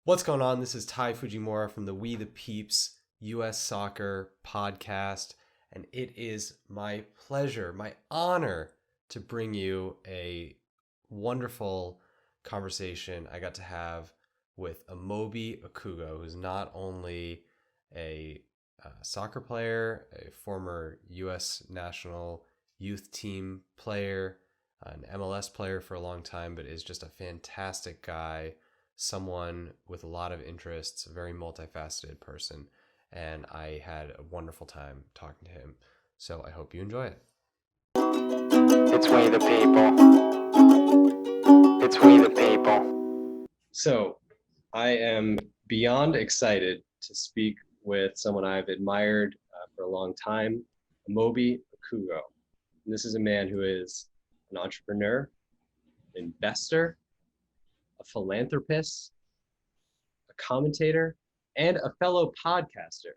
What's going on? This is Ty Fujimura from the We the Peeps US Soccer podcast, and it is my pleasure, my honor to bring you a wonderful conversation I got to have with Amobi Okugo, who's not only a soccer player, a former US national youth team player, an MLS player for a long time, but is just a fantastic guy, someone with a lot of interests, a very multifaceted person. And I had a wonderful time talking to him. So I hope you enjoy it. It's we the people. It's we the people. So I am beyond excited to speak with someone I've admired for a long time, Amobi Okugo. And this is a man who is an entrepreneur, investor, a philanthropist, a commentator, and a fellow podcaster.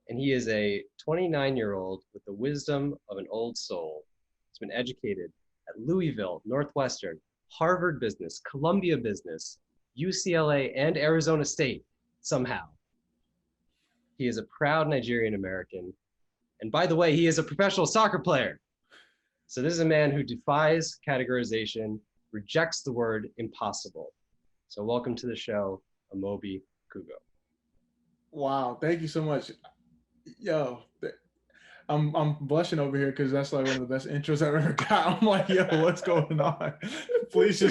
And he is a 29-year-old with the wisdom of an old soul. He's been educated at Louisville, Northwestern, Harvard Business, Columbia Business, UCLA, and Arizona State, somehow. He is a proud Nigerian American. And by the way, he is a professional soccer player. So this is a man who defies categorization, rejects the word impossible. So welcome to the show, Amobi Okugo. Wow, thank you so much. Yo, I'm blushing over here because that's like one of the best intros I've ever got. I'm like, yo, what's going on? Please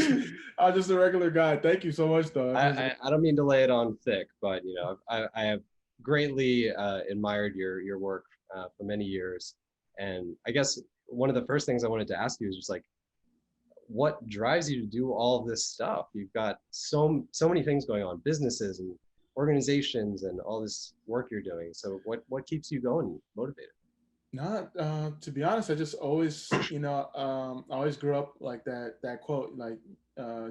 I'm just a regular guy. Thank you so much, though. I don't mean to lay it on thick, but you know, I have greatly admired your work for many years. And I guess one of the first things I wanted to ask you is just like, what drives you to do all of this stuff? You've got so many things going on, businesses and organizations and all this work you're doing. So what keeps you going, motivated? Not to be honest, I just always, I always grew up like that quote, like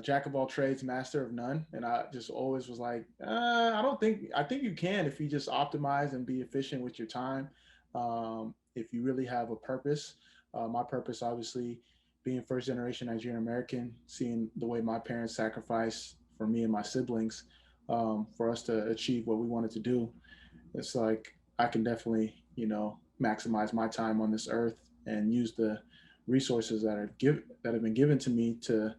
jack of all trades, master of none. And I just always was like, I think you can if you just optimize and be efficient with your time. If you really have a purpose, my purpose, obviously, being first generation Nigerian American, seeing the way my parents sacrificed for me and my siblings, for us to achieve what we wanted to do. It's like, I can definitely, maximize my time on this earth and use the resources that have been given to me to,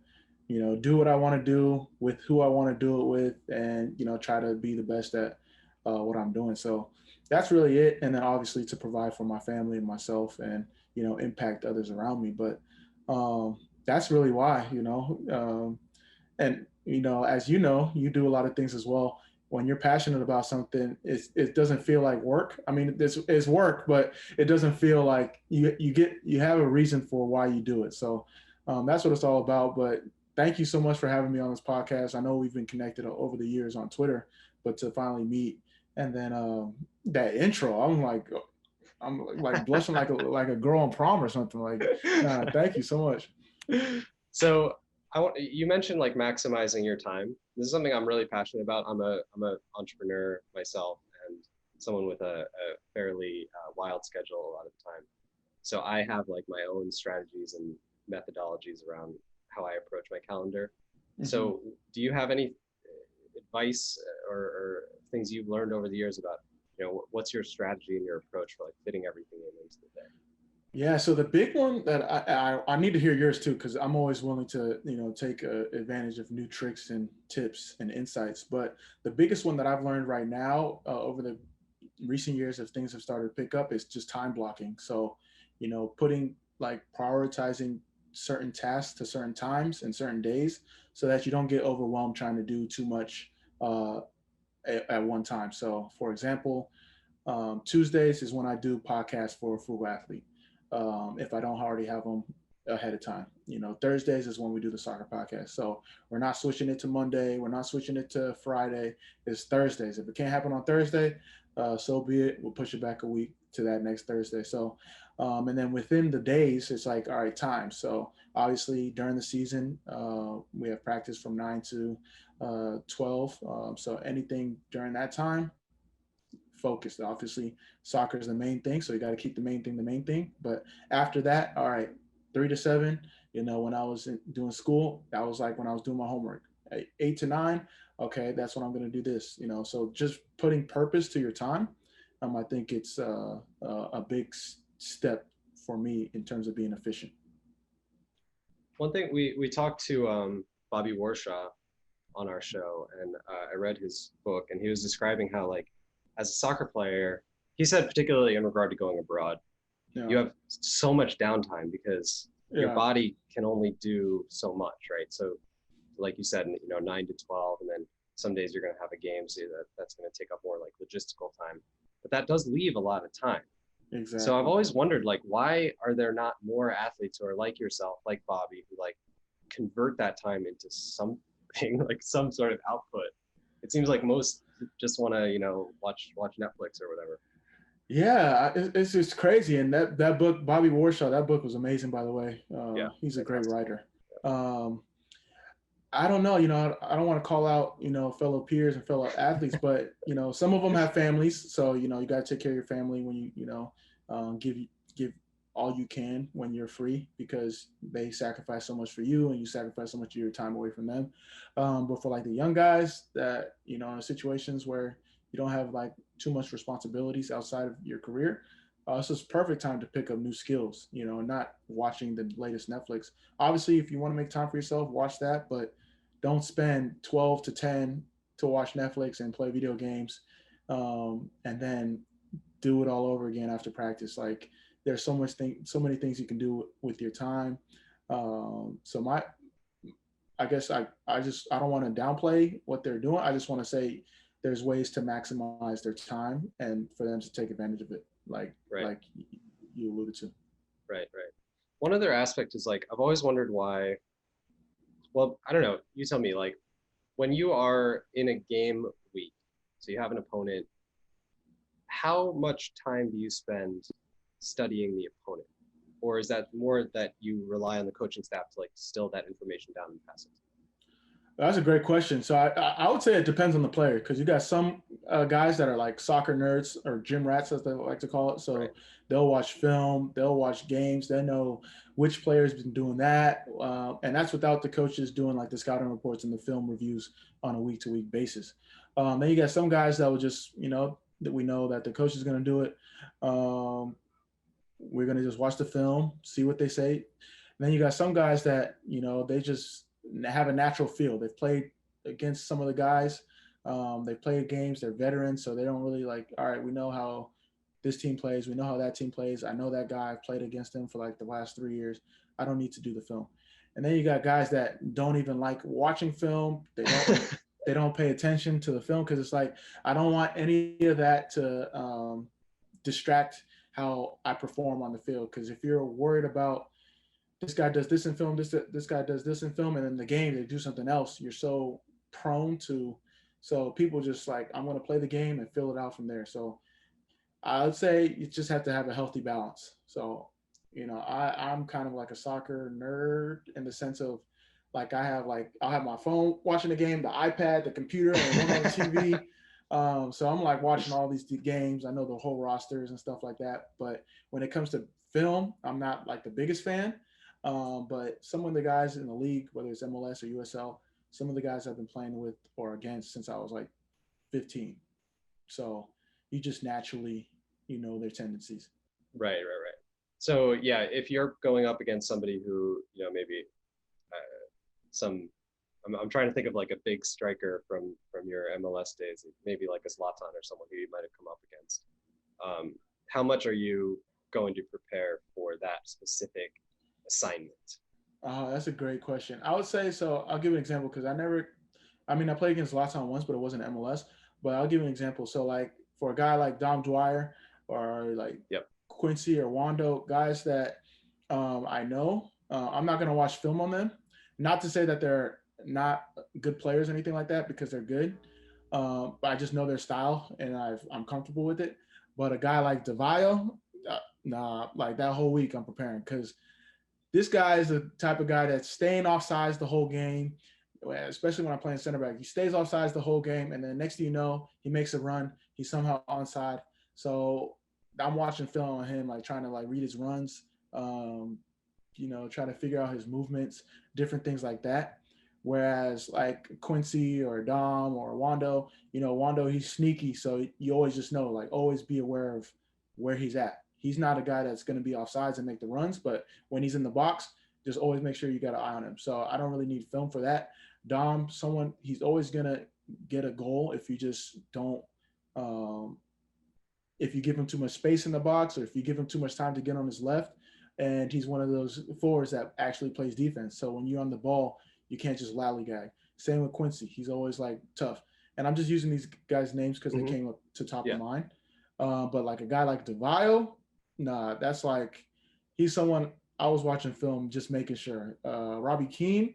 do what I want to do with who I want to do it with, and, try to be the best at what I'm doing. So that's really it. And then obviously to provide for my family and myself and, impact others around me. But that's really why, and, as you do a lot of things as well. When you're passionate about something, it doesn't feel like work. I mean, it's work, but it doesn't feel like you have a reason for why you do it. So that's what it's all about. But thank you so much for having me on this podcast. I know we've been connected over the years on Twitter, but to finally meet, and then that intro, I'm like blushing like a girl on prom or something. Like, thank you so much. So you mentioned like maximizing your time. This is something I'm really passionate about. I'm a entrepreneur myself and someone with a fairly wild schedule a lot of the time. So I have like my own strategies and methodologies around how I approach my calendar. Mm-hmm. So do you have any advice or things you've learned over the years about, what's your strategy and your approach for like fitting everything into the day? Yeah, so the big one that I need to hear yours too, because I'm always willing to, take advantage of new tricks and tips and insights. But the biggest one that I've learned right now over the recent years, as things have started to pick up, is just time blocking. So, prioritizing certain tasks to certain times and certain days so that you don't get overwhelmed trying to do too much at one time. So, for example, Tuesdays is when I do podcasts for A Frugal Athlete. If I don't already have them ahead of time. Thursdays is when we do the soccer podcast. So we're not switching it to Monday. We're not switching it to Friday. It's Thursdays. If it can't happen on Thursday, so be it. We'll push it back a week to that next Thursday. So, and then within the days, it's like, all right, time. So obviously during the season, we have practice from 9 to 12. So anything during that time, focused. Obviously, soccer is the main thing, so you got to keep the main thing. But after that, all right, 3 to 7. When I was doing school, that was like when I was doing my homework. 8 to 9, okay, that's when I'm going to do this, so just putting purpose to your time. I think it's a big step for me in terms of being efficient. One thing we talked to Bobby Warshaw on our show, and I read his book, and he was describing how, like, as a soccer player, he said particularly in regard to going abroad, you have so much downtime because your body can only do so much, right? So like you said, 9 to 12, and then some days you're going to have a game, so that's going to take up more like logistical time, but that does leave a lot of time. Exactly. So I've always wondered, like, why are there not more athletes who are like yourself, like Bobby, who like convert that time into something like some sort of output? It seems like most just want to, watch Netflix or whatever. Yeah, it's just crazy. And that book, Bobby Warshaw, that book was amazing, by the way. Yeah, he's a great writer. I don't know, I don't want to call out, fellow peers and fellow athletes, but, some of them have families. So, you got to take care of your family when give all you can when you're free, because they sacrifice so much for you and you sacrifice so much of your time away from them. But for like the young guys that, in situations where you don't have like too much responsibilities outside of your career, it's just perfect time to pick up new skills, and not watching the latest Netflix. Obviously, if you want to make time for yourself, watch that, but don't spend 12 to 10 to watch Netflix and play video games, and then do it all over again after practice. Like, there's so many things you can do with your time. I guess I don't want to downplay what they're doing. I just want to say there's ways to maximize their time and for them to take advantage of it, like you alluded to. Right. One other aspect is, like, I've always wondered why, well, I don't know, you tell me, like, when you are in a game week, so you have an opponent, how much time do you spend studying the opponent? Or is that more that you rely on the coaching staff to like distill that information down and pass it? That's a great question. So I would say it depends on the player, because you got some guys that are like soccer nerds or gym rats, as they like to call it. So they'll watch film, they'll watch games, they know which player's been doing that. And that's without the coaches doing like the scouting reports and the film reviews on a week-to-week basis. Then you got some guys that will just, that we know that the coach is going to do it. We're going to just watch the film, see what they say. And then you got some guys that, they just have a natural feel. They've played against some of the guys. They play games. They're veterans, so they don't really like, all right, we know how this team plays. We know how that team plays. I know that guy. I've played against him for like the last 3 years. I don't need to do the film. And then you got guys that don't even like watching film. They don't pay attention to the film, because it's like, I don't want any of that to distract how I perform on the field. Because if you're worried about this guy does this in film, this guy does this in film, and in the game they do something else, you're so prone to, so people just like, I'm going to play the game and fill it out from there. So I would say you just have to have a healthy balance. So, I'm kind of like a soccer nerd in the sense of, like, I'll have my phone watching the game, the iPad, the computer, and one on the TV. So I'm like watching all these games. I know the whole rosters and stuff like that. But when it comes to film, I'm not like the biggest fan. But some of the guys in the league, whether it's MLS or USL, some of the guys I've been playing with or against since I was like 15. So you just naturally, their tendencies. Right. So yeah, if you're going up against somebody who, maybe I'm trying to think of like a big striker from your MLS days, maybe like a Zlatan or someone who you might have come up against. How much are you going to prepare for that specific assignment? That's a great question. I would say, so I'll give an example, because I played against Zlatan once, but it wasn't MLS. But I'll give an example. So like for a guy like Dom Dwyer or like Quincy or Wando, guys that I know, I'm not going to watch film on them. Not to say that they're not good players or anything like that, because they're good. But I just know their style and I'm comfortable with it. But a guy like DeVayo, nah, like that whole week I'm preparing, because this guy is the type of guy that's staying off sides the whole game, especially when I'm playing center back. He stays off sides the whole game, and then next thing you know, he makes a run. He's somehow onside. So I'm watching film on him, like trying to like read his runs, trying to figure out his movements, different things like that. Whereas like Quincy or Dom or Wando, Wando, he's sneaky. So you always just know, like, always be aware of where he's at. He's not a guy that's going to be offsides and make the runs, but when he's in the box, just always make sure you got an eye on him. So I don't really need film for that. Dom, he's always going to get a goal if you just don't, if you give him too much space in the box, or if you give him too much time to get on his left. And he's one of those forwards that actually plays defense. So when you're on the ball, you can't just lollygag. Same with Quincy. He's always like tough. And I'm just using these guys' names because they came up to top of mind. But like a guy like DeVio, nah, that's like, he's someone I was watching film just making sure. Robbie Keane,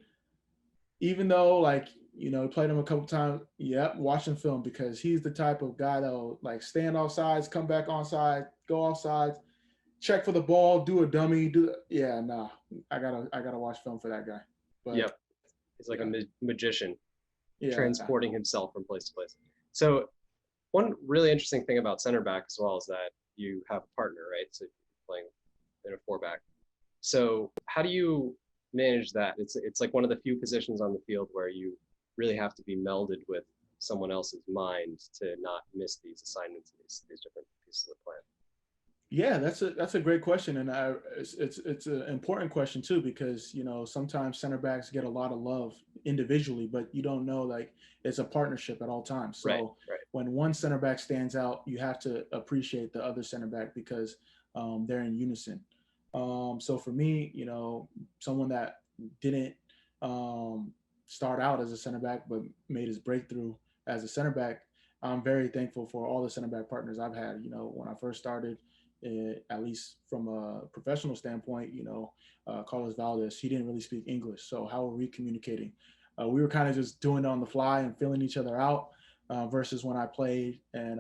even though like, played him a couple times, watching film, because he's the type of guy that'll like stand off sides, come back on side, go off sides, check for the ball, do a dummy, I gotta watch film for that guy. But he's like a magician, yeah, transporting himself from place to place. So one really interesting thing about center back as well is that you have a partner, right? So you're playing in a 4-back. So how do you manage that? It's like one of the few positions on the field where you really have to be melded with someone else's mind to not miss these assignments, these different pieces of the plan. Yeah, that's a great question, and it's an important question too, because sometimes center backs get a lot of love individually, but you don't know, like, it's a partnership at all times. So right. When one center back stands out, you have to appreciate the other center back because they're in unison. So for me, someone that didn't start out as a center back but made his breakthrough as a center back, I'm very thankful for all the center back partners I've had. When I first started, at least from a professional standpoint, Carlos Valdez, he didn't really speak English. So how were we communicating? We were kind of just doing it on the fly and filling each other out, versus when I played and,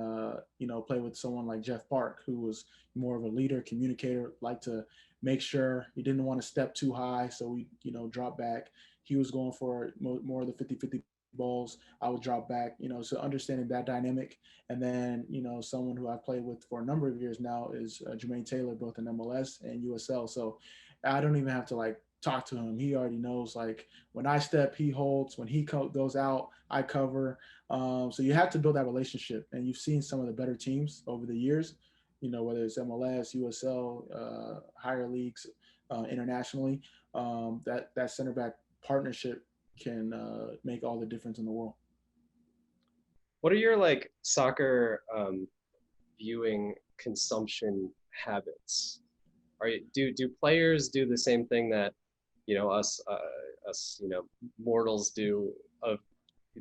played with someone like Jeff Park, who was more of a leader, communicator, liked to make sure he didn't want to step too high. So we, drop back. He was going for more of the 50-50 balls. I would drop back, so understanding that dynamic. And then, someone who I've played with for a number of years now is Jermaine Taylor, both in MLS and USL. So I don't even have to like talk to him. He already knows, like, when I step, he holds. When he goes out, I cover. So you have to build that relationship. And you've seen some of the better teams over the years, whether it's MLS, USL, higher leagues, internationally, that center back partnership can make all the difference in the world. What are your like soccer viewing consumption habits? Do players do the same thing that us mortals do, of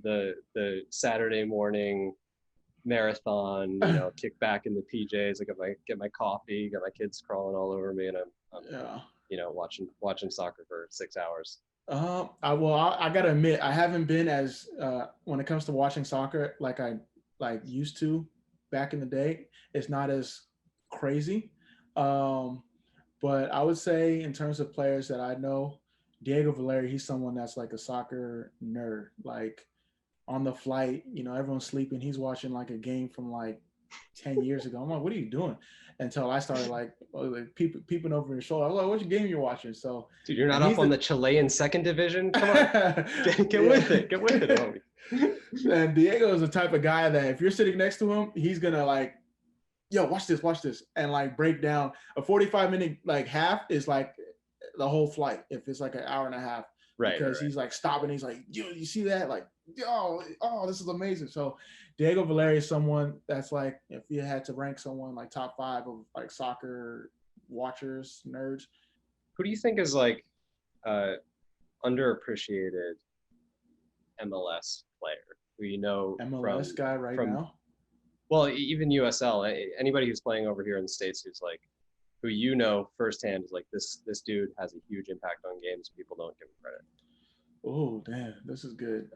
the Saturday morning marathon, kick back in the PJs, I get my coffee, got my kids crawling all over me, and I'm watching soccer for 6 hours? I gotta admit, I haven't been as when it comes to watching soccer like I used to back in the day. It's not as crazy, but I would say in terms of players that I know, Diego Valeri, he's someone that's like a soccer nerd. Like, on the flight, everyone's sleeping, he's watching like a game from like 10 years ago. I'm like, what are you doing? Until I started like peeping over his shoulder. I was like, what's your game you're watching? So, dude, you're not up on the Chilean second division? Come on, get with it, homie. And Diego is the type of guy that if you're sitting next to him, he's gonna like, yo, watch this, and like break down a 45-minute like half is like the whole flight if it's like an hour and a half. Right. Because he's like stopping, he's like, yo, you see that? Like, oh, this is amazing. So Diego Valeri is someone that's like, if you had to rank someone like top 5 of like soccer watchers, nerds. Who do you think is like underappreciated MLS player who MLS guy right now? Well, even USL, anybody who's playing over here in the States who firsthand is like, this dude has a huge impact on games. People don't give him credit. Oh, damn, this is good.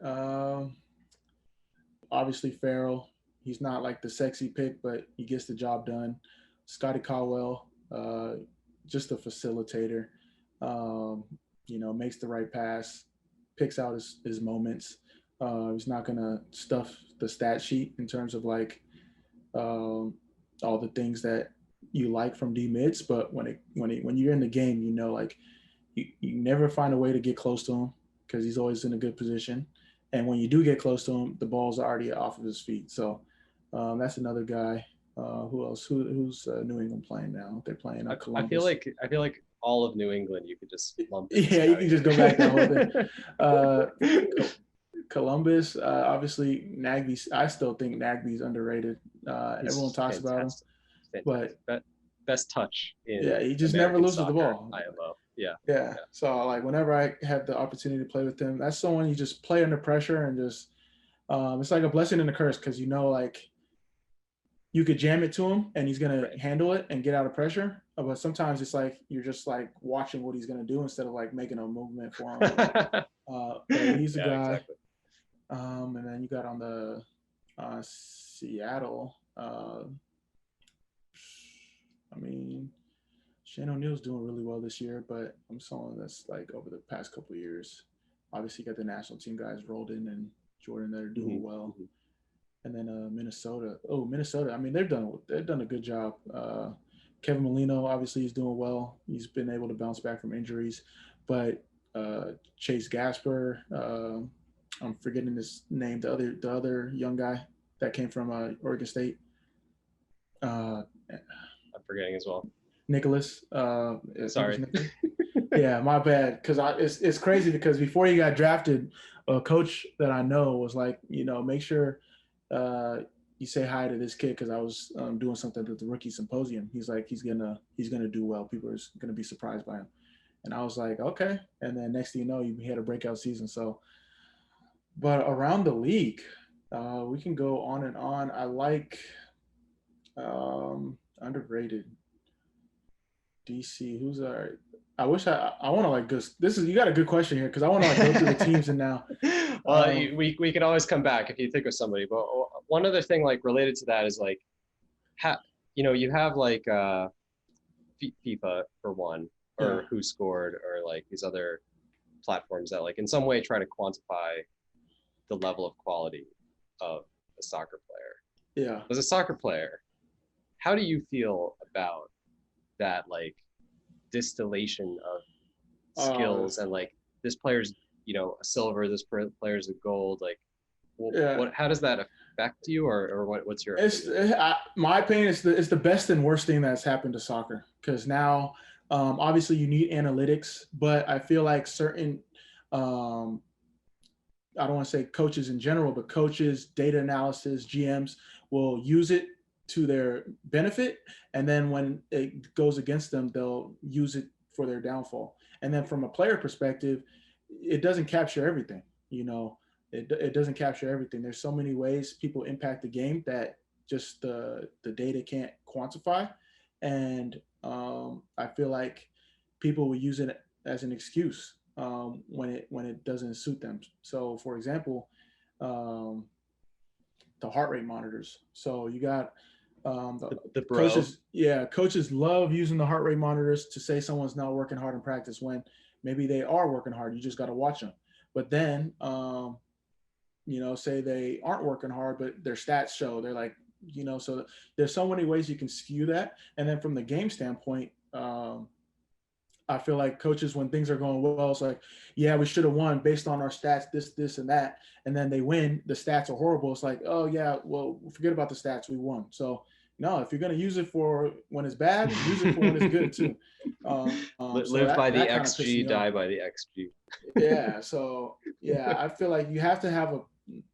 Obviously Farrell. He's not like the sexy pick, but he gets the job done. Scotty Caldwell, just a facilitator. Makes the right pass, picks out his moments. He's not gonna stuff the stat sheet in terms of like all the things that you like from D mids, but when you're in the game, like you never find a way to get close to him. because he's always in a good position. And when you do get close to him, the ball's already off of his feet. So that's another guy. Who else? Who's New England playing now? They're playing Columbus. I feel like all of New England you could just lump in. Yeah, you can just go back that whole thing. Columbus, obviously Nagby. I still think Nagby's underrated. Everyone talks about him, but best touch in he just American never loses soccer, the ball. IMO. Yeah. Yeah. So like whenever I have the opportunity to play with him, that's someone you just play under pressure and just it's like a blessing and a curse, because like you could jam it to him and he's gonna handle it and get out of pressure. But sometimes it's like you're just like watching what he's gonna do instead of like making a movement for him. But he's a guy. Exactly. And then you got on the Seattle. I mean, Shane O'Neal's doing really well this year, but I'm someone that's like over the past couple of years. Obviously, you got the national team guys rolled in and Jordan that are doing well. And then Minnesota. Oh, Minnesota. I mean, they've done a good job. Kevin Molino, obviously, he's doing well. He's been able to bounce back from injuries. But Chase Gasper, I'm forgetting his name. The other young guy that came from Oregon State. I'm forgetting as well. Nicholas. Sorry. Yeah, my bad. Because it's crazy because before he got drafted, a coach that I know was like, make sure you say hi to this kid, because I was doing something at the rookie symposium. He's like, he's gonna do well. People are gonna be surprised by him. And I was like, okay. And then next thing you know, he had a breakout season. So, but around the league, we can go on and on. I like underrated DC. Who's our? I wish I want to like this is, you got a good question here, because I want to like go through the teams and now. Well, we can always come back if you think of somebody. But one other thing like related to that is like, you have like FIFA for one, or Who Scored, or like these other platforms that like in some way try to quantify the level of quality of a soccer player. Yeah. As a soccer player, how do you feel about that like distillation of skills and like this player's a silver, this player's a gold, like how does that affect you, or what's your my opinion is it's the best and worst thing that's happened to soccer, because now obviously you need analytics, but I feel like certain I don't want to say coaches in general, but coaches, data analysis, GMs will use it to their benefit, and then when it goes against them, they'll use it for their downfall. And then from a player perspective, it doesn't capture everything. It doesn't capture everything. There's so many ways people impact the game that just the data can't quantify. And I feel like people will use it as an excuse when it doesn't suit them. So, for example, the heart rate monitors. So you got the coaches. Yeah, coaches love using the heart rate monitors to say someone's not working hard in practice when maybe they are working hard. You just got to watch them. But then, say they aren't working hard, but their stats show they're like, so there's so many ways you can skew that. And then from the game standpoint, I feel like coaches, when things are going well, it's like, yeah, we should have won based on our stats, this, and that. And then they win, the stats are horrible. It's like, oh yeah, well, forget about the stats, we won. So no, if you're going to use it for when it's bad, use it for when it's good too. Live by the XG, die by the XG. Yeah. So yeah, I feel like you have to have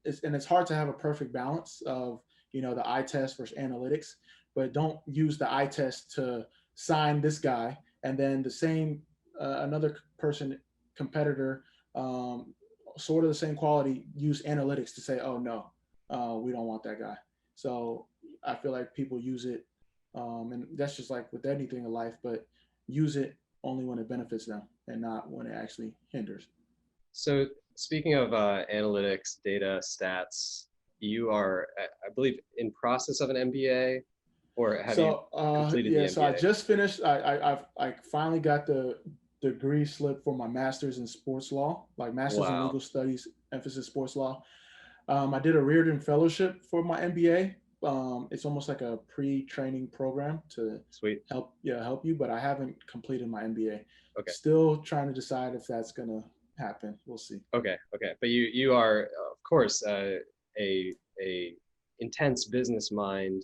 it's hard to have a perfect balance of, the eye test versus analytics, but don't use the eye test to sign this guy. And then the same, another competitor, sort of the same quality, use analytics to say, oh no, we don't want that guy. So I feel like people use it, and that's just like with anything in life, but use it only when it benefits them and not when it actually hinders. So speaking of analytics, data, stats, you are, I believe, in process of an MBA, or have you completed the MBA? So I just finished. I finally got the degree slip for my master's in sports law, like master's in legal studies, emphasis sports law. I did a Reardon fellowship for my MBA. It's almost like a pre-training program to help you, but I haven't completed my MBA. Okay. Still trying to decide if that's gonna happen. We'll see. Okay. But you are, of course, a intense business mind,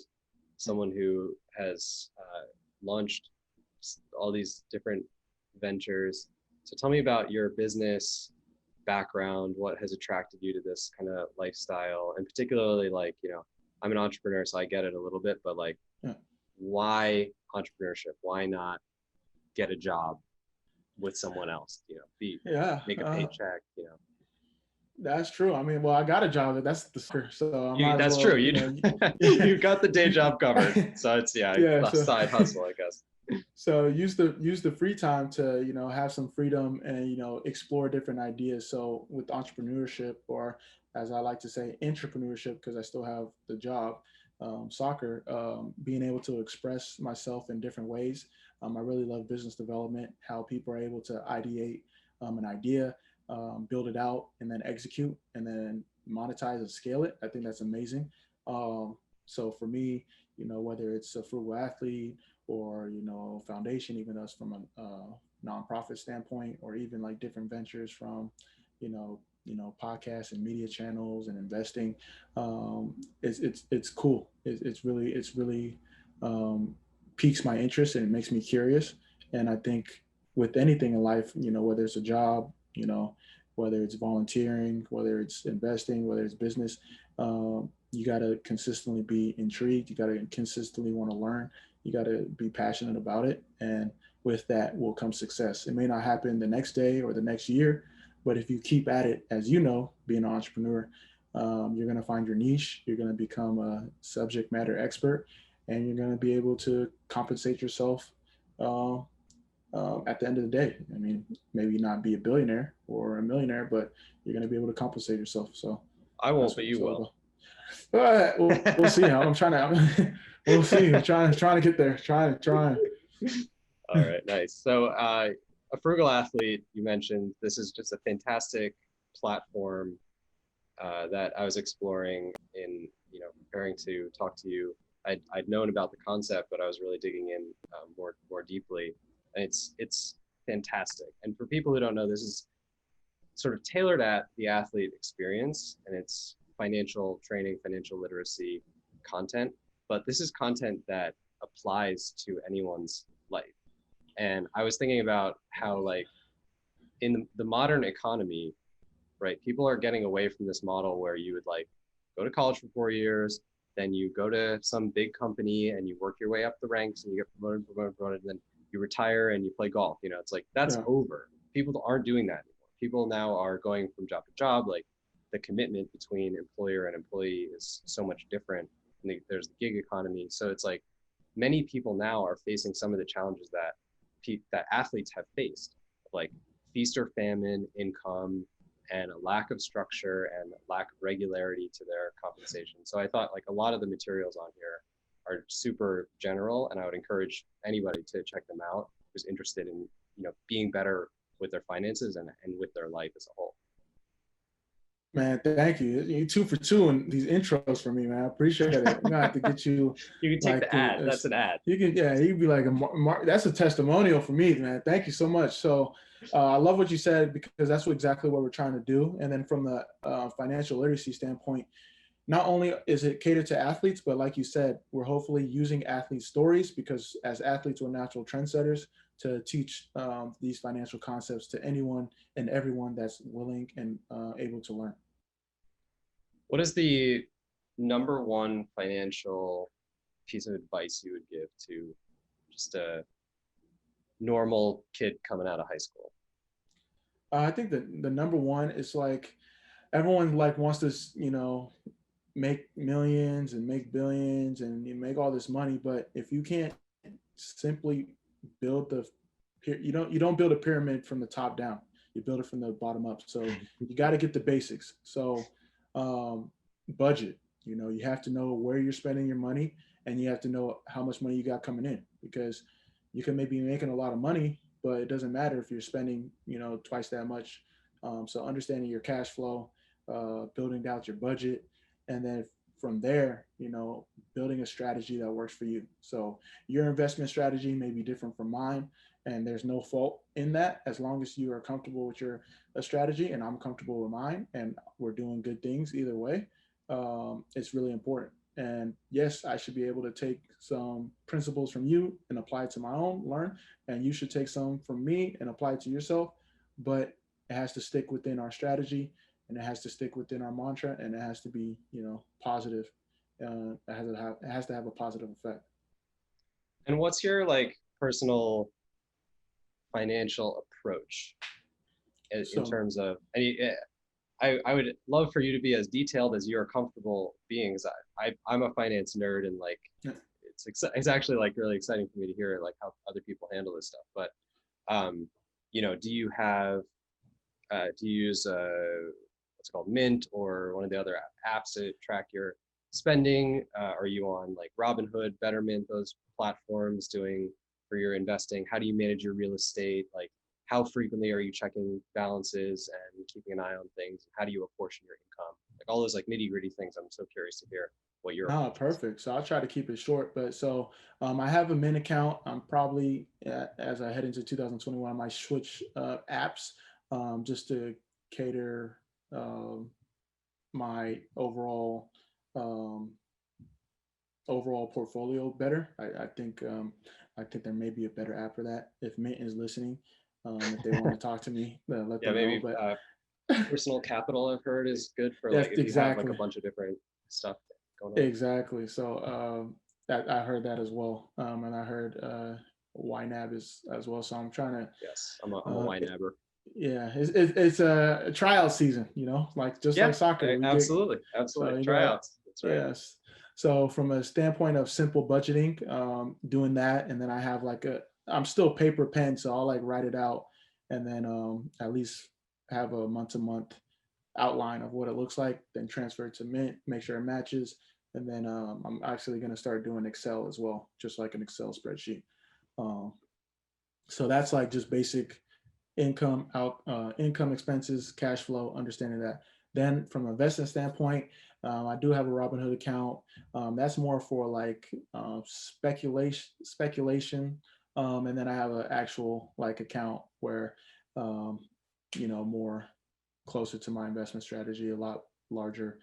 someone who has launched all these different ventures. So tell me about your business background. What has attracted you to this kind of lifestyle, and particularly, like, I'm an entrepreneur, so I get it a little bit, but like, Yeah. why entrepreneurship? Why not get a job with someone else? Yeah. Make a paycheck. That's true. I mean, well, I got a job. That's the sucker, so I might as That's well, true. You've got the day job covered, so it's yeah. a So, side hustle, I guess. so use the free time to have some freedom and explore different ideas. So with entrepreneurship, or as I like to say, entrepreneurship, because I still have the job, soccer, being able to express myself in different ways. I really love business development, how people are able to ideate an idea, build it out, and then execute, and then monetize and scale it. I think that's amazing. So for me, whether it's a frugal athlete or foundation, even us from a nonprofit standpoint, or even like different ventures from podcasts and media channels and investing, it's cool. It's really piques my interest, and it makes me curious. And I think with anything in life, whether it's a job, whether it's volunteering, whether it's investing, whether it's business, you got to consistently be intrigued. You got to consistently want to learn. You got to be passionate about it. And with that will come success. It may not happen the next day or the next year, but if you keep at it, as being an entrepreneur, you're going to find your niche. You're going to become a subject matter expert, and you're going to be able to compensate yourself at the end of the day. I mean, maybe not be a billionaire or a millionaire, but you're going to be able to compensate yourself. So I won't, but you will. But we'll see. I'm trying to. We'll see. I'm trying to get there. Trying. All right, nice. So, A Frugal Athlete, you mentioned, this is just a fantastic platform that I was exploring in, preparing to talk to you. I'd known about the concept, but I was really digging in more deeply. And it's fantastic. And for people who don't know, this is sort of tailored at the athlete experience, and it's financial training, financial literacy content. But this is content that applies to anyone's life. And I was thinking about how, like, in the modern economy, right, people are getting away from this model where you would like go to college for 4 years, then you go to some big company and you work your way up the ranks and you get promoted, and then you retire and you play golf. It's like, that's over. People aren't doing that anymore. People now are going from job to job. Like, the commitment between employer and employee is so much different. And there's the gig economy. So it's like many people now are facing some of the challenges that athletes have faced, like feast or famine income, and a lack of structure and lack of regularity to their compensation. So I thought, like, a lot of the materials on here are super general, and I would encourage anybody to check them out who's interested in being better with their finances and with their life as a whole. Man, thank you. You 2 for 2 in these intros for me, man. I appreciate it. I'm gonna have to get you. You can take the ad. That's an ad. You can, yeah. You'd be like that's a testimonial for me, man. Thank you so much. So, I love what you said, because that's exactly what we're trying to do. And then from the financial literacy standpoint, not only is it catered to athletes, but like you said, we're hopefully using athlete stories, because as athletes, we're natural trendsetters, to teach these financial concepts to anyone and everyone that's willing and able to learn. What is the number one financial piece of advice you would give to just a normal kid coming out of high school? I think that the number one is, like, everyone wants to, make millions and make billions and you make all this money, but if you can't simply build you don't build a pyramid from the top down. You build it from the bottom up. So you got to get the basics. So budget. You have to know where you're spending your money, and you have to know how much money you got coming in, because you can maybe be making a lot of money, but it doesn't matter if you're spending twice that much. So understanding your cash flow, building out your budget, and then from there, building a strategy that works for you. So your investment strategy may be different from mine, and there's no fault in that as long as you are comfortable with your strategy and I'm comfortable with mine, and we're doing good things either way. It's really important. And yes, I should be able to take some principles from you and apply it to my own, learn, and you should take some from me and apply it to yourself. But it has to stick within our strategy, and it has to stick within our mantra, and it has to be, positive. It has to have a positive effect. And what's your like personal financial approach in So, terms of I would love for you to be as detailed as you're comfortable being. Because I'm a finance nerd, and like yeah. it's actually like really exciting for me to hear like how other people handle this stuff. But do you have do you use what's called Mint or one of the other apps to track your spending? Are you on like Robinhood, Betterment, those platforms doing for your investing? How do you manage your real estate? Like, how frequently are you checking balances and keeping an eye on things? How do you apportion your income? Like all those like nitty gritty things. I'm so curious to hear what your No, approach is. perfect. So I'll try to keep it short. But so I have a Mint account. I'm probably, as I head into 2021, I might switch apps just to cater um, my um, overall portfolio better. I think there may be a better app for that. If Mint is listening, if they want to talk to me, let Yeah, them know. maybe But personal capital I've heard is good for like that's if you have like a exactly. bunch of different stuff going on. Exactly. So that I heard that as well, and I heard YNAB is as well. So I'm trying to, Yes, I'm a wine nabber. yeah, it's a tryout season, like just like Yeah, soccer. We get absolutely, so absolutely. you got Tryouts. That's right. yes. So from a standpoint of simple budgeting, doing that, and then I have like I'm still paper pen, so I'll like write it out, and then at least have a month to month outline of what it looks like, then transfer it to Mint, make sure it matches. And then I'm actually going to start doing Excel as well, just like an Excel spreadsheet. Um, so that's like just basic income expenses, cash flow, understanding that. Then from an investment standpoint, I do have a Robinhood account. That's more for like speculation. And then I have an actual like account where, um, more closer to my investment strategy, a lot larger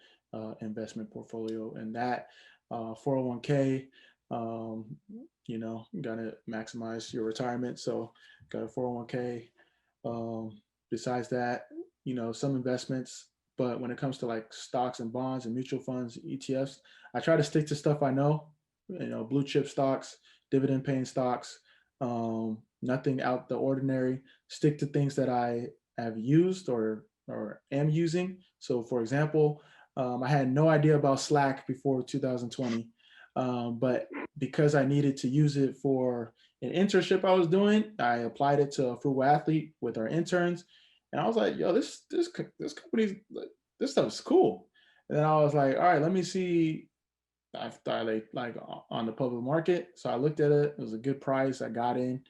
investment portfolio. And that 401k, got to maximize your retirement. So got a 401k. Besides that, some investments, but when it comes to like stocks and bonds and mutual funds, ETFs, I try to stick to stuff I know, blue chip stocks, dividend paying stocks, nothing out the ordinary. Stick to things that I have used or am using. So, for example, I had no idea about Slack before 2020, but because I needed to use it for an internship I was doing, I applied it to A Frugal Athlete with our interns, and I was like, "Yo, this company's this stuff is cool." And then I was like, "All right, let me see." I thought like on the public market, so I looked at it. It was a good price. I got in.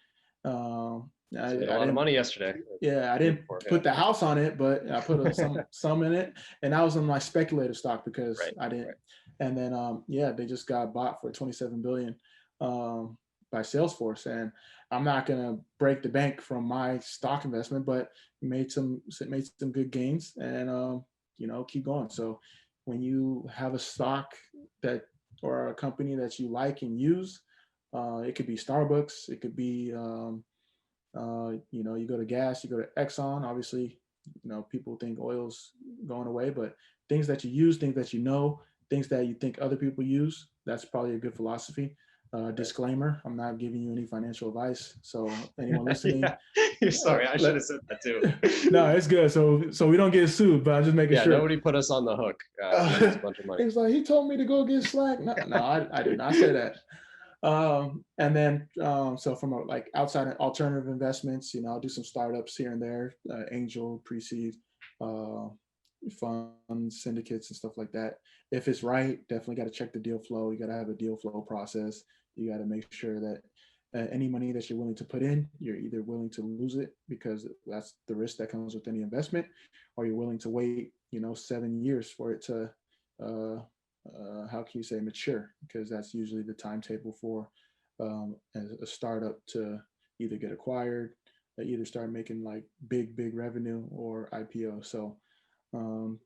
So you made a I lot of didn't money yesterday. yeah, I Day didn't before, yeah. put the house on it, but I put some in it, and that was on my speculative stock because Right, I didn't. right. And then yeah, they just got bought for 27 billion by Salesforce, and I'm not gonna break the bank from my stock investment, but made some good gains, and keep going. So when you have a stock that or a company that you like and use, it could be Starbucks, it could be you go to gas, you go to Exxon. Obviously, people think oil's going away, but things that you use, things that things that you think other people use, that's probably a good philosophy. Right. Disclaimer: I'm not giving you any financial advice. So anyone listening, Yeah, sorry, I should have said that too. no, it's good. So we don't get sued, but I'm just making Yeah, sure. nobody put us on the hook and owes us a bunch of money. It's like he told me to go get Slack. No, I did not say that. And then so from like outside alternative investments, I'll do some startups here and there, angel, pre-seed, uh, funds, syndicates, and stuff like that. If it's right, definitely got to check the deal flow. You got to have a deal flow process. You got to make sure that any money that you're willing to put in, you're either willing to lose it because that's the risk that comes with any investment, or you're willing to wait, 7 years for it to uh, how can you say mature, because that's usually the timetable for a startup to either get acquired, they either start making like big revenue or IPO. So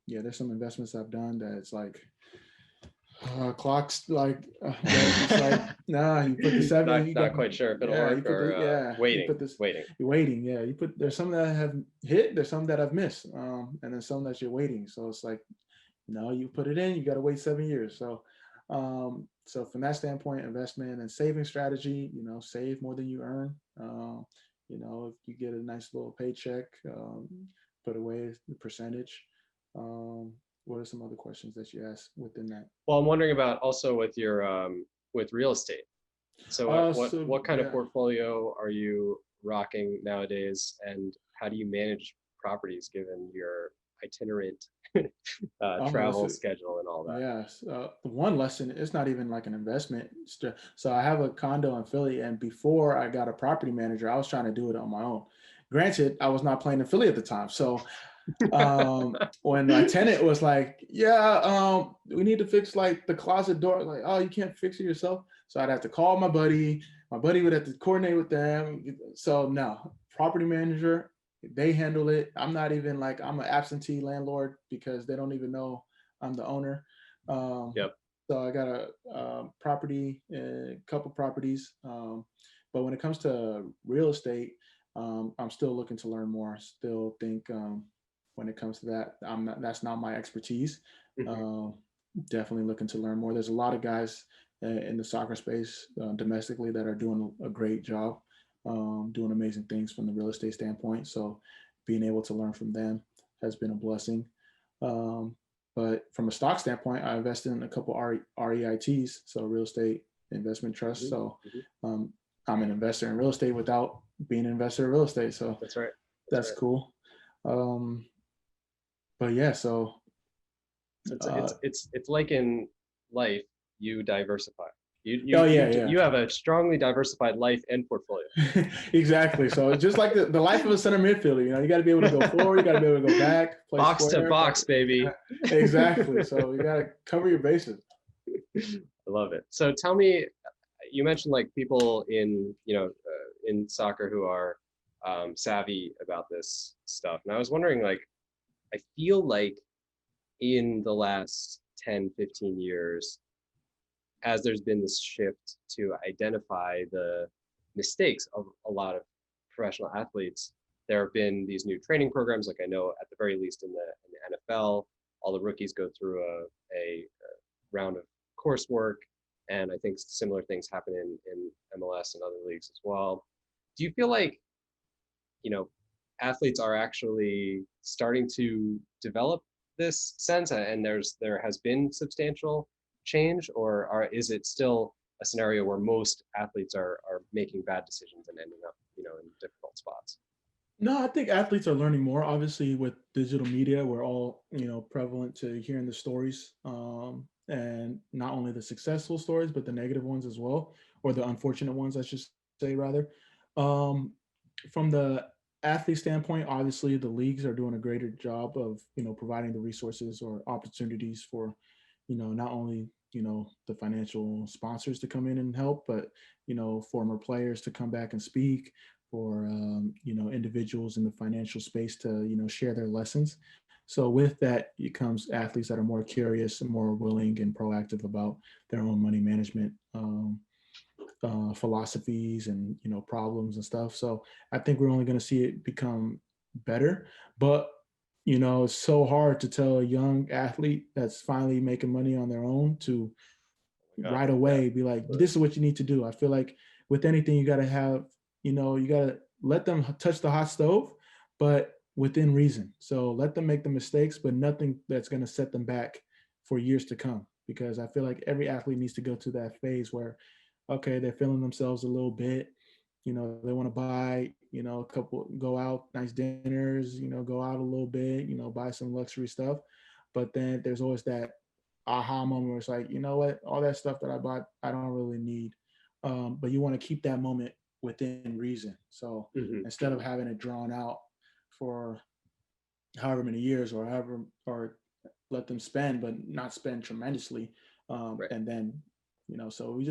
yeah, there's some investments I've done that it's like clocks like it's like nah, you put the seven, you not got quite sure if it'll yeah, you work, put the or you put this waiting. you're waiting, yeah, you put there's some that have hit, there's some that I've missed, and then some that you're waiting. So it's like no, you put it in, you got to wait 7 years. So so from that standpoint, investment and saving strategy, save more than you earn. If you get a nice little paycheck, put away the percentage. What are some other questions that you asked within that? Well, I'm wondering about also with your with real estate. So what kind of Yeah. portfolio are you rocking nowadays, and how do you manage properties given your itinerant travel schedule and all that? Yes. One lesson, it's not even like an investment. So I have a condo in Philly, and before I got a property manager, I was trying to do it on my own. Granted, I was not playing in Philly at the time. So when my tenant was like, yeah, we need to fix like the closet door. Like, oh, you can't fix it yourself. So I'd have to call my buddy. My buddy would have to coordinate with them. So no, property manager, they handle it. I'm not even like, I'm an absentee landlord because they don't even know I'm the owner. Yep. So I got a couple properties. But when it comes to real estate, I'm still looking to learn more. Still think when it comes to that, that's not my expertise. Definitely looking to learn more. There's a lot of guys in the soccer space domestically that are doing a great job, doing amazing things from the real estate standpoint. So being able to learn from them has been a blessing. But from a stock standpoint, I invested in a couple REITs, so real estate investment trusts. So I'm an investor in real estate without being an investor in real estate. So that's right. That's cool. But yeah, so it's like in life, you diversify. You have a strongly diversified life and portfolio. Exactly. So just like the life of a center midfielder, you got to be able to go forward, you got to be able to go back, play box square, to box, baby. Exactly. So you got to cover your bases. I love it. So tell me, you mentioned like people in in soccer who are savvy about this stuff, and I was wondering, like, I feel like in the last 10, 15 years, as there's been this shift to identify the mistakes of a lot of professional athletes, there have been these new training programs. Like I know at the very least in the NFL, all the rookies go through a round of coursework, and I think similar things happen in MLS and other leagues as well. Do you feel like, athletes are actually starting to develop this sense, and there has been substantial change, or is it still a scenario where most athletes are making bad decisions and ending up in difficult spots? No, I think athletes are learning more. Obviously, with digital media, we're all prevalent to hearing the stories, and not only the successful stories, but the negative ones as well, or the unfortunate ones, I should say rather. From the athlete standpoint, obviously the leagues are doing a greater job of providing the resources or opportunities for not only the financial sponsors to come in and help, but former players to come back and speak, for individuals in the financial space to share their lessons. So with that, it comes athletes that are more curious and more willing and proactive about their own money management philosophies and problems and stuff. So I think we're only going to see it become better. But it's so hard to tell a young athlete that's finally making money on their own to right away be like, this is what you need to do. I feel like with anything, you got to have, you got to let them touch the hot stove, but within reason. So let them make the mistakes, but nothing that's going to set them back for years to come. Because I feel like every athlete needs to go to that phase where, okay, they're feeling themselves a little bit, they want to buy, a couple, go out, nice dinners, go out a little bit, buy some luxury stuff. But then there's always that aha moment where it's like, you know what, all that stuff that I bought, I don't really need. But you want to keep that moment within reason. So instead of having it drawn out for however many years or let them spend, but not spend tremendously. Right. And then, so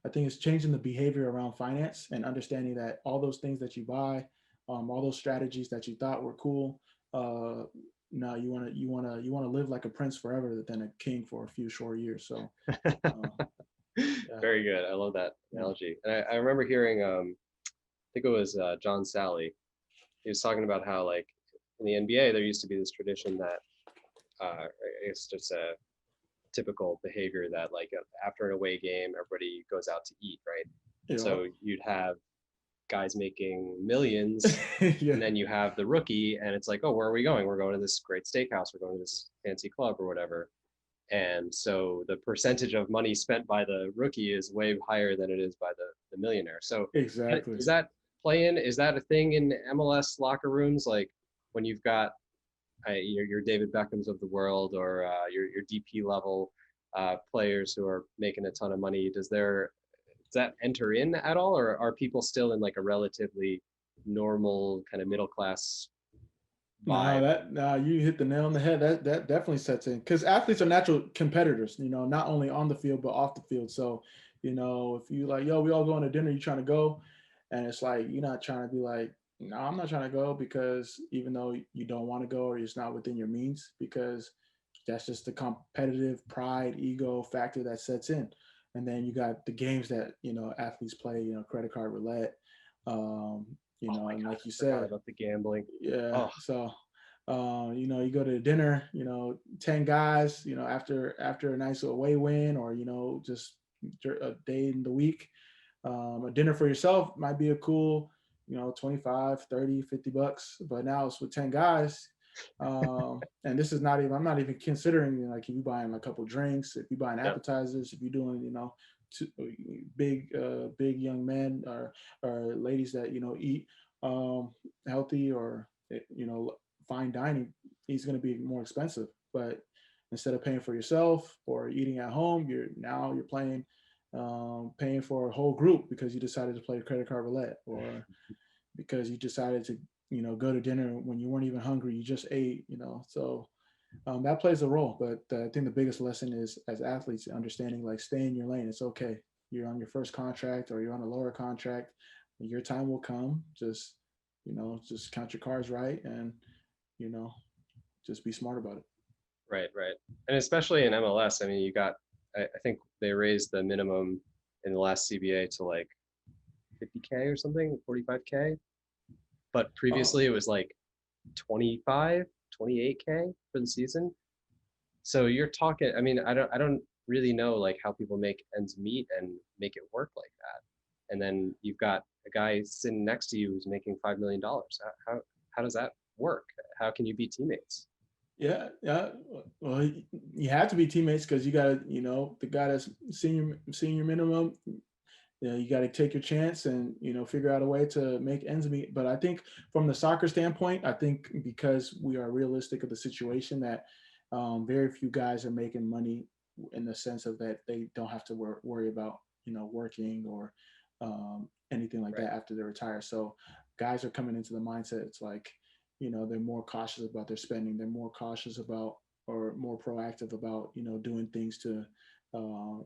I think it's changing the behavior around finance and understanding that all those things that you buy, all those strategies that you thought were cool, no, you want to live like a prince forever than a king for a few short years. So, uh, yeah, Very good. I love that yeah, analogy. And I remember hearing, I think it was John Sally. He was talking about how like in the NBA there used to be this tradition that it's just a typical behavior that like after an away game everybody goes out to eat, right? And yeah, so you'd have guys making millions, yeah. and then you have the rookie, and it's like, oh, where are we going? We're going to this great steakhouse. We're going to this fancy club or whatever. And so the percentage of money spent by the rookie is way higher than it is by the millionaire. So Exactly. does that play in? Is that a thing in MLS locker rooms? Like when you've got your David Beckhams of the world, or your DP level players who are making a ton of money, does that enter in at all, or are people still in like a relatively normal kind of middle class No, vibe? you hit the nail on the head. That definitely sets in because athletes are natural competitors. Not only on the field but off the field. So, if you like, yo, we all going to dinner, you trying to go, and it's like you're not trying to be like, no, I'm not trying to go because even though you don't want to go or it's not within your means, because that's just the competitive pride, ego factor that sets in. And then you got the games that athletes play, credit card roulette, Oh my and God, like I you forgot said, about the gambling. yeah. Oh, So, you go to dinner, 10 guys, after a nice away win or, just a day in the week, a dinner for yourself might be a cool, 25, 30, $50, but now it's with 10 guys. And this is not even, I'm not even considering like if you buying a couple drinks, if you buying yeah, appetizers, if you're doing, two, big young men or ladies that, eat, healthy or, fine dining is going to be more expensive. But instead of paying for yourself or eating at home, you're paying for a whole group because you decided to play credit card roulette, or because you decided to go to dinner when you weren't even hungry, you just ate. So that plays a role. But I think the biggest lesson is as athletes understanding like stay in your lane. It's okay. You're on your first contract or you're on a lower contract. Your time will come. Just count your cards right and you know, just be smart about it. right. And especially in MLS, I mean, I think they raised the minimum in the last CBA to like 50K or something, 45K. But Oh, previously it was like 25, 28K for the season. So you're talking, I mean, I don't really know like how people make ends meet and make it work like that. And then you've got a guy sitting next to you who's making $5 million. How does that work? How can you be teammates? yeah, yeah. Well, you have to be teammates because you got to, the guy that's senior minimum. You got to take your chance and figure out a way to make ends meet. But I think from the soccer standpoint, I think because we are realistic of the situation that very few guys are making money in the sense of that they don't have to worry about working or anything like Right, that after they retire. So guys are coming into the mindset. It's like they're more cautious about their spending. They're more cautious about or more proactive about doing things to uh,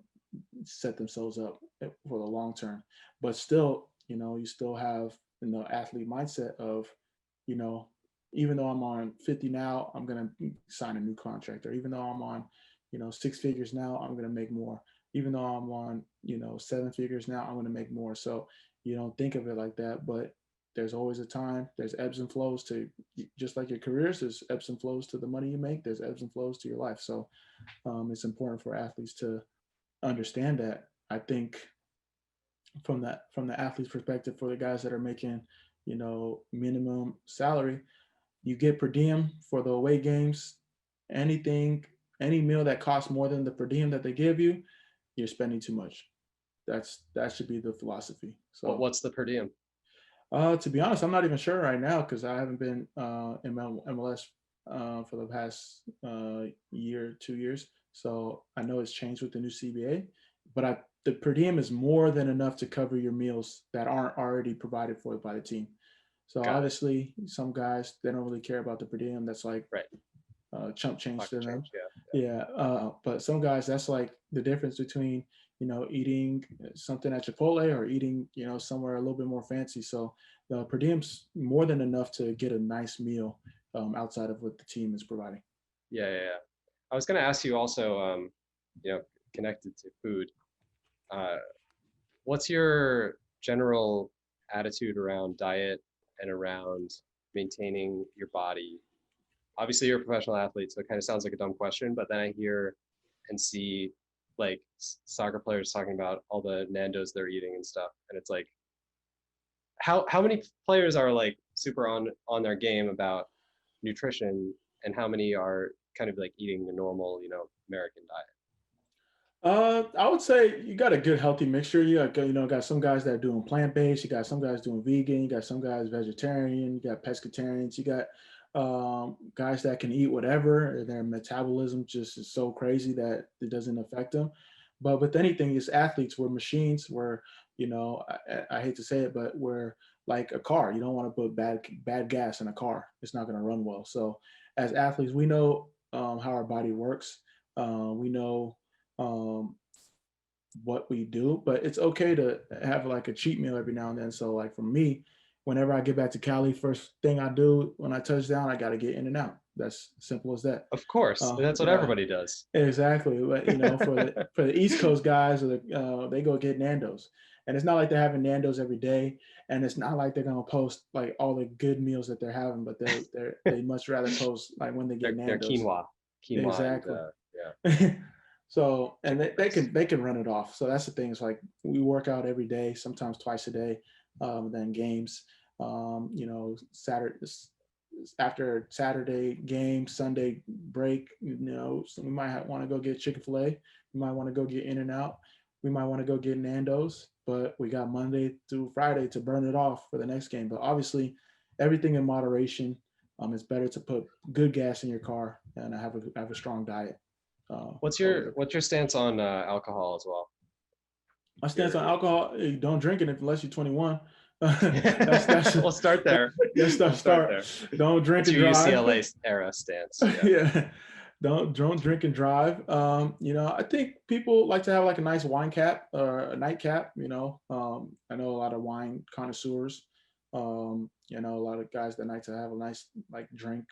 set themselves up for the long term. But still, you still have athlete mindset of, you know, even though I'm on 50 now, I'm gonna sign a new contract, or even though I'm on, six figures now, I'm gonna make more. Even though I'm on, seven figures now, I'm gonna make more. So you don't think of it like that, but there's always a time. There's ebbs and flows to just like your careers. There's ebbs and flows to the money you make. There's ebbs and flows to your life. So it's important for athletes to understand that. I think from the athlete's perspective, for the guys that are making, minimum salary, you get per diem for the away games. Anything, any meal that costs more than the per diem that they give you, you're spending too much. That should be the philosophy. So what's the per diem? to be honest, I'm not even sure right now because I haven't been in MLS for the past year, 2 years. So I know it's changed with the new CBA, but the per diem is more than enough to cover your meals that aren't already provided for by the team. So Got it. obviously, some guys they don't really care about the per diem. That's like Right, chump change pocket to them. change, yeah. Yeah, but some guys that's like the difference between eating something at Chipotle or eating, somewhere a little bit more fancy. So the per diem's more than enough to get a nice meal outside of what the team is providing. Yeah, yeah, yeah. I was going to ask you also, you know, connected to food. Uh, what's your general attitude around diet and around maintaining your body? Obviously, you're a professional athlete, so it kind of sounds like a dumb question, but then I hear and see like soccer players talking about all the Nando's they're eating and stuff, and it's like, how many players are like super on their game about nutrition, and how many are kind of like eating the normal, American diet? I would say you got a good healthy mixture. Got some guys that are doing plant based. You got some guys doing vegan. You got some guys vegetarian. You got pescatarians. You got guys that can eat whatever. Their metabolism just is so crazy that it doesn't affect them. But with anything, as athletes, we're machines. I hate to say it, but we're like a car. You don't want to put bad gas in a car. It's not going to run well. So as athletes, we know how our body works. We know um, what we do, but it's okay to have like a cheat meal every now and then. So like for me, whenever I get back to Cali, first thing I do when I touch down, I got to get in and out. That's simple as that. Of course, that's what Yeah, everybody does. exactly. But for the East Coast guys, they go get Nando's, and it's not like they're having Nando's every day, and it's not like they're gonna post like all the good meals that they're having, but they much rather post like when they get They're Nando's. quinoa, and Exactly. yeah, So, and chicken they breast. can run it off. So that's the thing. It's like we work out every day, sometimes twice a day. Then games, Saturday after Saturday game, Sunday break. So we might want to go get Chick-fil-A. We might want to go get In and Out. We might want to go get Nando's. But we got Monday through Friday to burn it off for the next game. But obviously, everything in moderation. It's better to put good gas in your car and have a strong diet. What's your stance on alcohol as well? My stance on Your alcohol: don't drink it unless you're 21. That's we'll start there. that's the We'll start start. there. Don't drink That's and your drive. UCLA era stance. Yeah. Yeah, don't drink and drive. I think people like to have like a nice wine cap or a nightcap. I know a lot of wine connoisseurs. A lot of guys that like to have a nice like drink,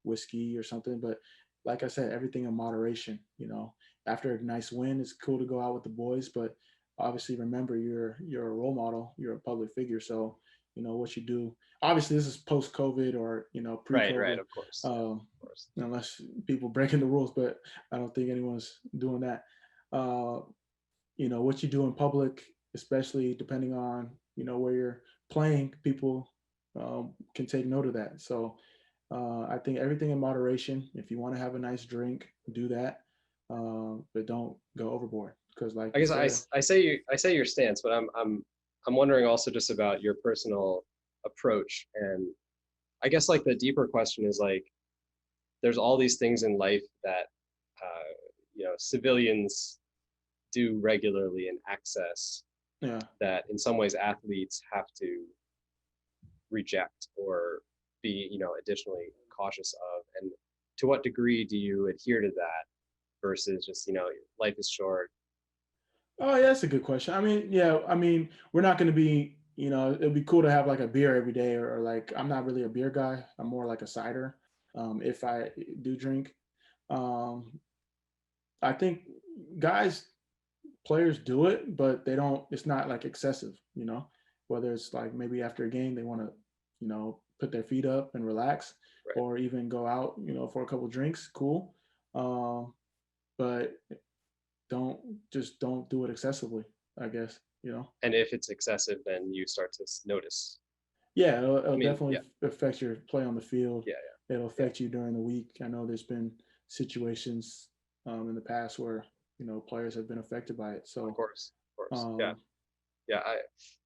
whiskey or something. But like I said, everything in moderation. After a nice win, it's cool to go out with the boys, but obviously remember you're a role model. You're a public figure, so what you do. Obviously, this is post COVID or pre Right, COVID, of course. Yeah, of course. unless people breaking the rules, but I don't think anyone's doing that. Uh, what you do in public, especially depending on where you're playing, people can take note of that. So I think everything in moderation. If you want to have a nice drink, do that, but don't go overboard because, like I you guess said, I say your stance, but I'm wondering also just about your personal approach, and I guess like the deeper question is like there's all these things in life that civilians do regularly and access yeah. that in some ways athletes have to reject or be additionally cautious of, and to what degree do you adhere to that versus just life is short. Oh, yeah, that's a good question. I mean, yeah, we're not going to be, it'd be cool to have like a beer every day or like, I'm not really a beer guy. I'm more like a cider. If I do drink, um, I think guys, players do it, but they don't, it's not like excessive, whether it's like maybe after a game, they want to, put their feet up and relax Right. or even go out, for a couple drinks. Cool. Um, but don't do it excessively, I guess. And if it's excessive, then you start to notice. Yeah, I it'll mean, definitely yeah, affect your play on the field. yeah, It'll yeah, affect you during the week. I know there's been situations in the past where players have been affected by it. of So course, of course, yeah, um, yeah.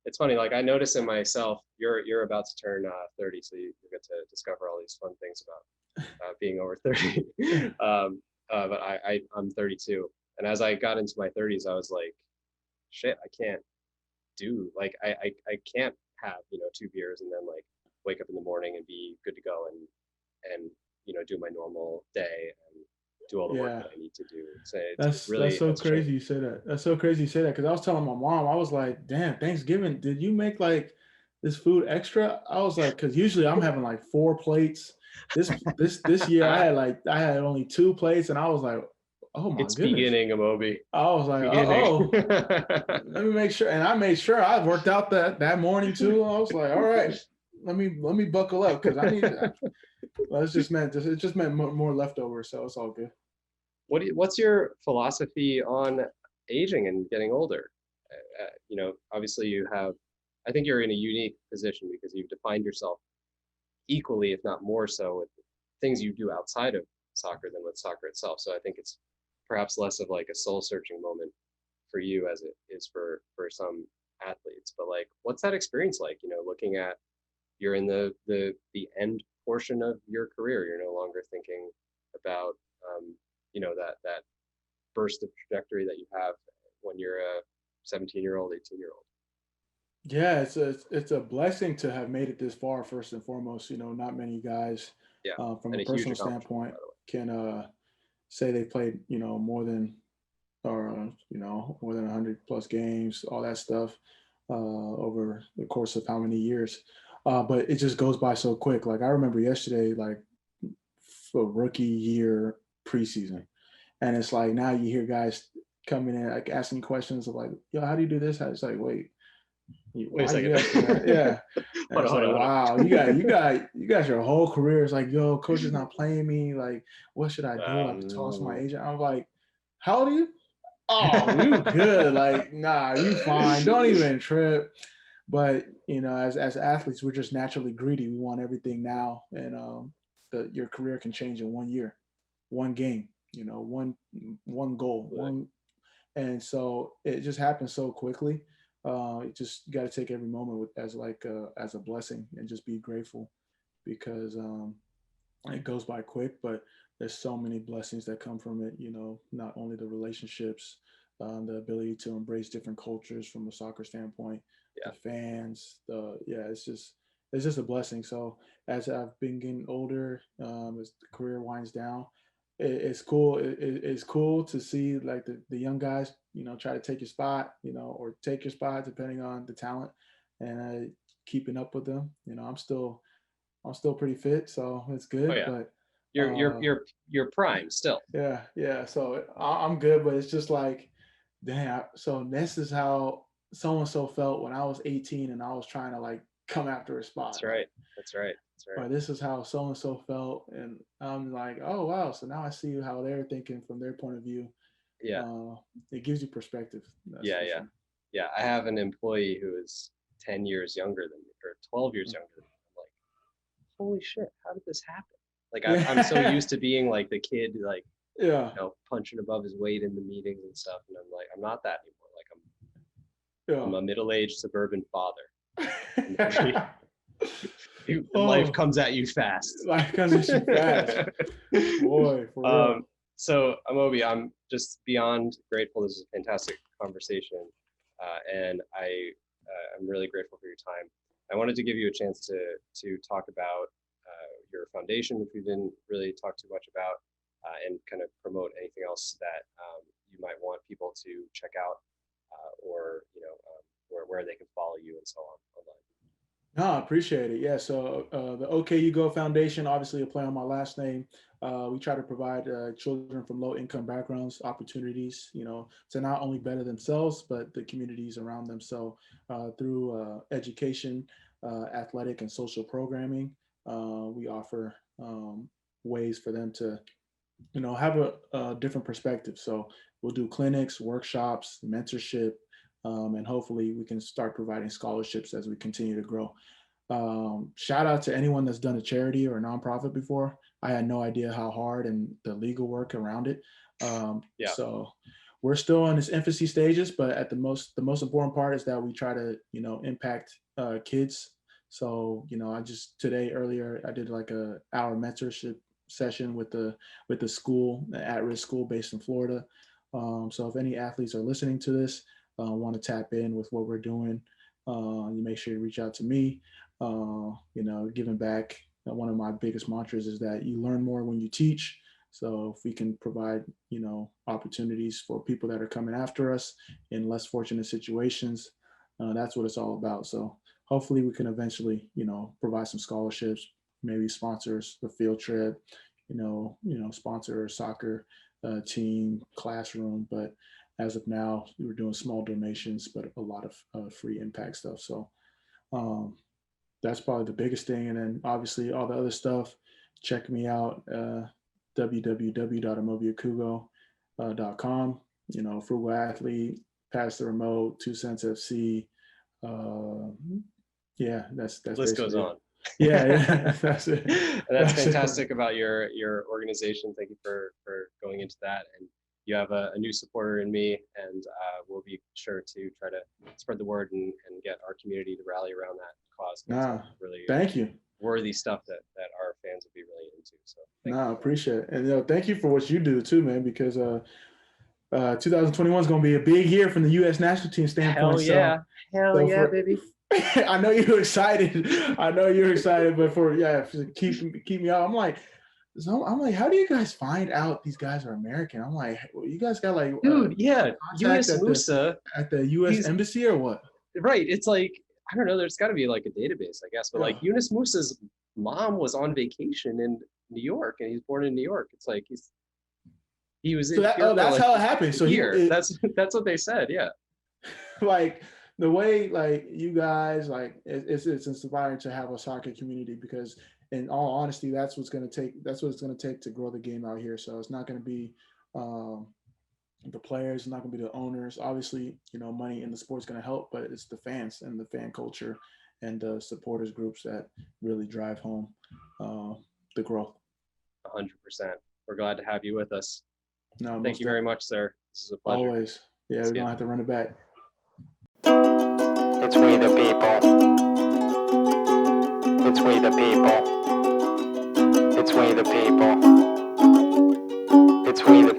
It's funny, like I notice in myself, you're about to turn 30, so you get to discover all these fun things about being over 30. But I'm 32, and as I got into my 30s, I was like, shit, I can't do like I can't have 2 beers and then like wake up in the morning and be good to go and do my normal day. And do all the work Yeah. that I need to do. So it's That's really so has crazy changed. you say that. That's so crazy you say that because I was telling my mom, I was like, damn, Thanksgiving, did you make like this food extra? I was like, because usually I'm having like 4 plates. This year I had only 2 plates, and I was like, oh my It's goodness. beginning, Amobi. I was like, Beginning. let me make sure. And I made sure I worked out that morning too. I was like, all right, let me buckle up because I need. Well, it just meant more leftovers, so it's all good. What's your philosophy on aging and getting older? Obviously you have, I think you're in a unique position because you've defined yourself equally, if not more so, with things you do outside of soccer than with soccer itself. So I think it's perhaps less of like a soul searching moment for you as it is for some athletes. But like, what's that experience like? Looking at you're in the end portion of your career. You're no longer thinking about that burst of trajectory that you have when you're a 17-year-old, 18-year-old. Yeah, it's a blessing to have made it this far. First and foremost, not many guys, Yeah, from and a a huge personal accomplishment, standpoint, by the way. can say they played, more than or more than 100+ games, all that stuff, over the course of how many years. But it just goes by so quick. Like I remember yesterday, like for rookie year preseason, and it's like now you hear guys coming in like asking questions of like, yo, how do you do this? It's like, wait, Wait a why are second. you asking that? Yeah. And Hold it's on, like, hold on. wow, you got your whole career. It's like, yo, coach is not playing me. Like, what should I do? I have to talk to my agent. I'm like, how old are you? Oh, you good. Like, nah, you fine. Don't even trip. But as athletes, we're just naturally greedy. We want everything now. And your career can change in 1 year, one game, one goal, one, and so it just happens so quickly. You just got to take every moment as like as a blessing and just be grateful because it goes by quick, but there's so many blessings that come from it. Not only the relationships, the ability to embrace different cultures from a soccer standpoint, Yeah. the fans, it's just a blessing. So as I've been getting older, as the career winds down, it's cool. It's cool to see like the young guys, try to take your spot, or take your spot depending on the talent, and keeping up with them. I'm still pretty fit, so it's Oh good. yeah. But You're prime still. yeah. So I'm good, but it's just like, damn. So this is how so and so felt when I was 18 and I was trying to like come after a spot. That's right. That's right. That's right. Or this is how so and so felt, and I'm like, oh wow. So now I see how they're thinking from their point of view. Yeah. It gives you perspective. That's Yeah. for Yeah. sure. Yeah. I have an employee who is 10 years younger than me, or 12 years younger than me. I'm like, holy shit, how did this happen? Like I'm so used to being like the kid, like, Yeah. punching above his weight in the meetings and stuff. And I'm like, I'm not that anymore. Like I'm Yeah. a middle-aged suburban father. Life Oh, comes at you fast. life comes at you fast, boy, for real. So Amobi, I'm just beyond grateful. This is a fantastic conversation, and I'm really grateful for your time. I wanted to give you a chance to talk about your foundation, which we didn't really talk too much about, and kind of promote anything else that you might want people to check out, or where they can follow you and so on online. No, I appreciate it. Yeah. So the OKUGO Foundation, obviously a play on my last name. We try to provide children from low income backgrounds opportunities, to not only better themselves, but the communities around them. So through education, athletic and social programming, we offer ways for them to, have a different perspective. So we'll do clinics, workshops, mentorship, and hopefully we can start providing scholarships as we continue to grow. Shout out to anyone that's done a charity or a nonprofit before. I had no idea how hard and the legal work around it. Yeah. So we're still in its infancy stages, but at the most important part is that we try to, impact kids. So, I just earlier, I did like our mentorship session with the school, at-risk school based in Florida. So if any athletes are listening to this, want to tap in with what we're doing, you make sure you reach out to me. Giving back. One of my biggest mantras is that you learn more when you teach. So if we can provide, opportunities for people that are coming after us in less fortunate situations, that's what it's all about. So hopefully we can eventually, provide some scholarships, maybe sponsors a field trip, sponsor a soccer team, classroom. But as of now, we're doing small donations, but a lot of free impact stuff. So that's probably the biggest thing. And then obviously all the other stuff, check me out, www.amobiokugo.com, Frugal Athlete, Pass the Remote, 2 Cents FC. Yeah, that's List goes on. Yeah, that's it. That's fantastic about your organization. Thank you for going into that. And you have a new supporter in me, and we'll be sure to try to spread the word and get our community to rally around that cause. Really thank you. Worthy stuff that our fans will be really into. So I appreciate it. And thank you for what you do too, man, because 2021 is going to be a big year from the U.S. national team standpoint. Hell yeah, baby. I know you're excited. But keep me out. I'm like, how do you guys find out these guys are American? I'm like, well, you guys got like, dude, Yunus Musa at the U.S. embassy or what? Right. It's like, I don't know. There's got to be like a database, I guess. But like Yunus Musa's mom was on vacation in New York, and he's born in New York. It's like he was. So that's how it happened. So that's what they said. Yeah. Like the way like you guys like it's inspiring to have a soccer community, because in all honesty, that's what it's going to take to grow the game out here. So it's not going to be the players, it's not going to be the owners. Obviously, money in the sport's going to help, but it's the fans and the fan culture and the supporters groups that really drive home the growth. 100%. We're glad to have you with us. No, thank you very much, sir. This is a pleasure. Always. Yeah, we're going to have to run it back. It's we the people. It's we the people. It's we the people. It's we the